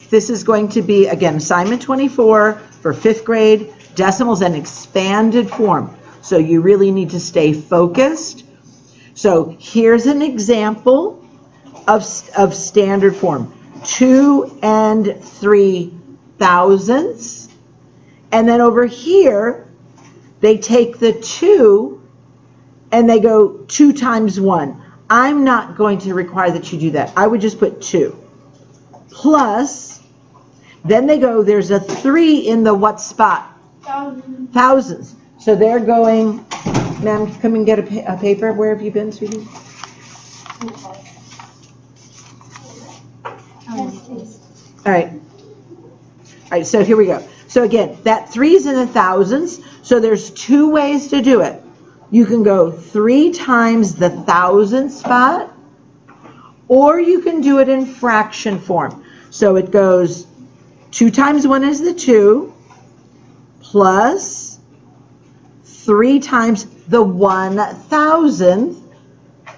This is going to be, again, assignment 24 for 5th grade, decimals and expanded form. So you really need to stay focused. So here's an example of standard form. 2 and 3 thousandths. And then over here, they take the 2 and they go 2 times 1. I'm not going to require that you do that. I would just put 2. Plus, then they go, there's a 3 in the what spot? Thousands. So they're going, ma'am, come and get a paper. Where have you been, sweetie? All right, so here we go. So again, that 3 is in the thousands. So there's 2 ways to do it. You can go 3 times the thousand spot, or you can do it in fraction form. So it goes 2 times 1 is the 2, plus 3 times the 1,000th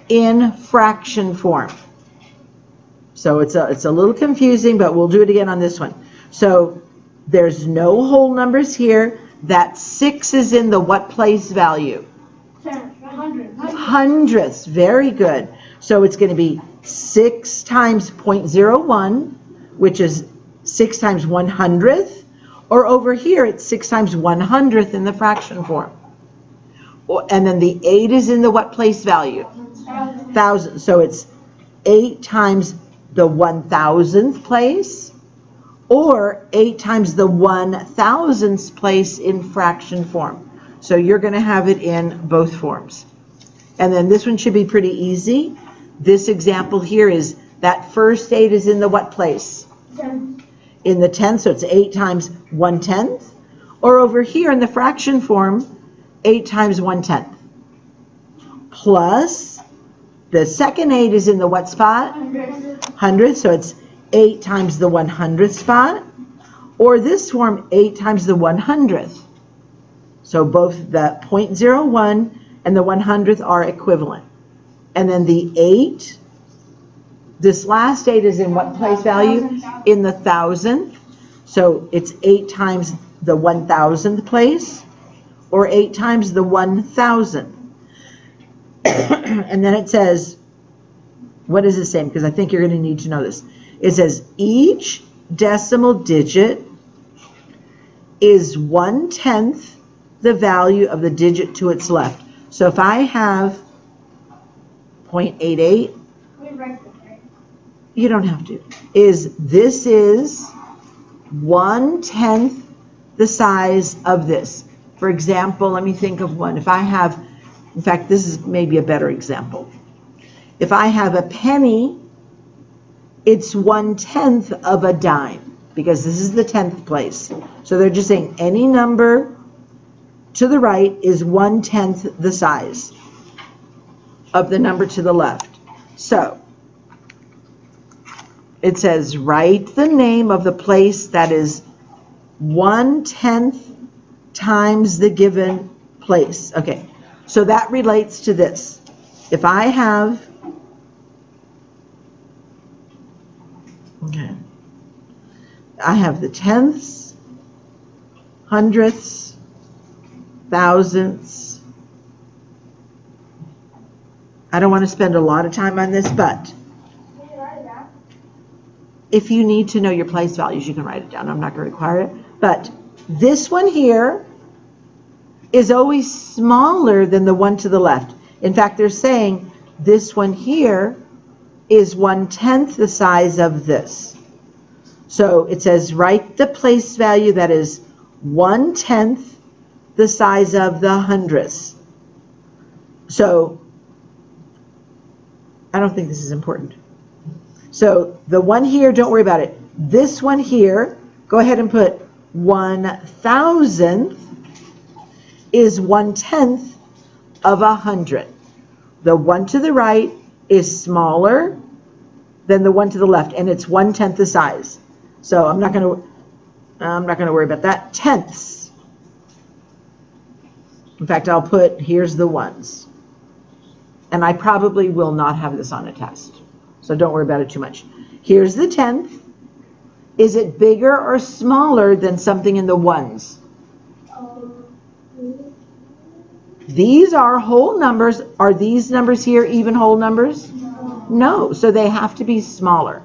in fraction form. So it's a little confusing, but we'll do it again on this one. So there's no whole numbers here. That 6 is in the what place value? Hundredths. Very good. So it's going to be 6 times 0.01, which is 6 times 100th, or over here it's 6 times 100th in the fraction form. And then the 8 is in the what place value? Thousand. So it's 8 times the 1,000th place, or 8 times the 1,000th place in fraction form. So you're going to have it in both forms. And then this one should be pretty easy. This example here is that first 8 is in the what place? 10. In the 10th, so it's 8 times 1/10. Or over here in the fraction form, 8 times 1/10. Plus, the second 8 is in the what spot? 100. So it's 8 times the 100th spot. Or this form, 8 times the 100th. So both the 0.01 and the 100th are equivalent. And then the 8, this last 8 is in what place value? In the thousandth. So it's 8 times the 1,000th place, or 8 times the 1,000th. And then it says, what is it saying? Because I think you're going to need to know this. It says each decimal digit is 1/10 the value of the digit to its left. So if I have 0.88, you don't have to. This is 1/10 the size of this. For example, let me think of one. If I have, in fact, this is maybe a better example. If I have a penny, it's 1/10 of a dime, because this is the 10th place. So they're just saying any number to the right is 1/10 the size of the number to the left. So it says write the name of the place that is 1/10 times the given place. Okay, so that relates to this. If I have, okay, I have the tenths, hundredths, thousandths. I don't want to spend a lot of time on this, but if you need to know your place values, you can write it down. I'm not going to require it. But this one here is always smaller than the one to the left. In fact, they're saying this one here is 1/10 the size of this. So it says write the place value that is 1/10 the size of the hundredths. So I don't think this is important. So the one here, don't worry about it. This one here, go ahead and put 1,000th is 1/10 of 100. The one to the right is smaller than the one to the left, and it's 1/10 the size. So I'm not going to worry about that. Tenths. In fact, I'll put, here's the ones. And I probably will not have this on a test. So don't worry about it too much. Here's the 10th. Is it bigger or smaller than something in the ones? These are whole numbers. Are these numbers here even whole numbers? No, so they have to be smaller.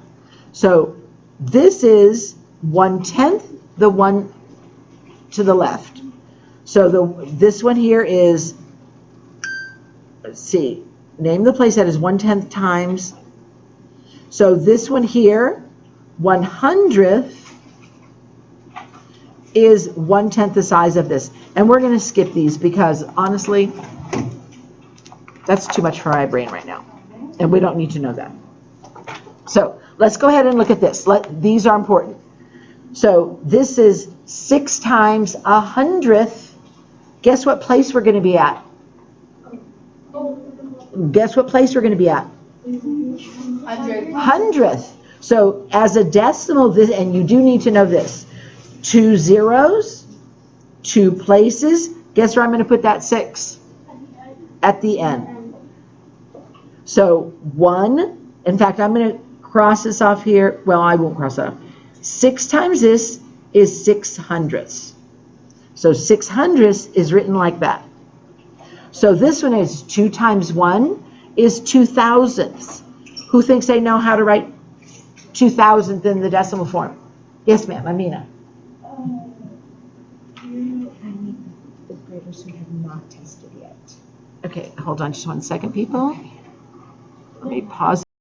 So this is 1/10 the one to the left. So this one here is, let's see, name the place that is 1/10 times. So this one here, 1/100th, is 1/10 the size of this. And we're going to skip these because honestly, that's too much for my brain right now. And we don't need to know that. So let's go ahead and look at this. These are important. So this is 6 times 100th. Guess what place we're going to be at? Guess what place we're going to be at? 100th. So as a decimal, this, and you do need to know this, 2 zeros, 2 places. Guess where I'm going to put that 6? At the end. So 1, in fact, I'm going to cross this off here. Well, I won't cross that off. 6 times this is 6/100ths. So 6/100ths is written like that. So this one is 2 times 1 is 2,000ths. Who thinks they know how to write 2,000th in the decimal form? Yes, ma'am, Amina. The graders who have not tested yet. Okay, hold on just one second, people. Let me pause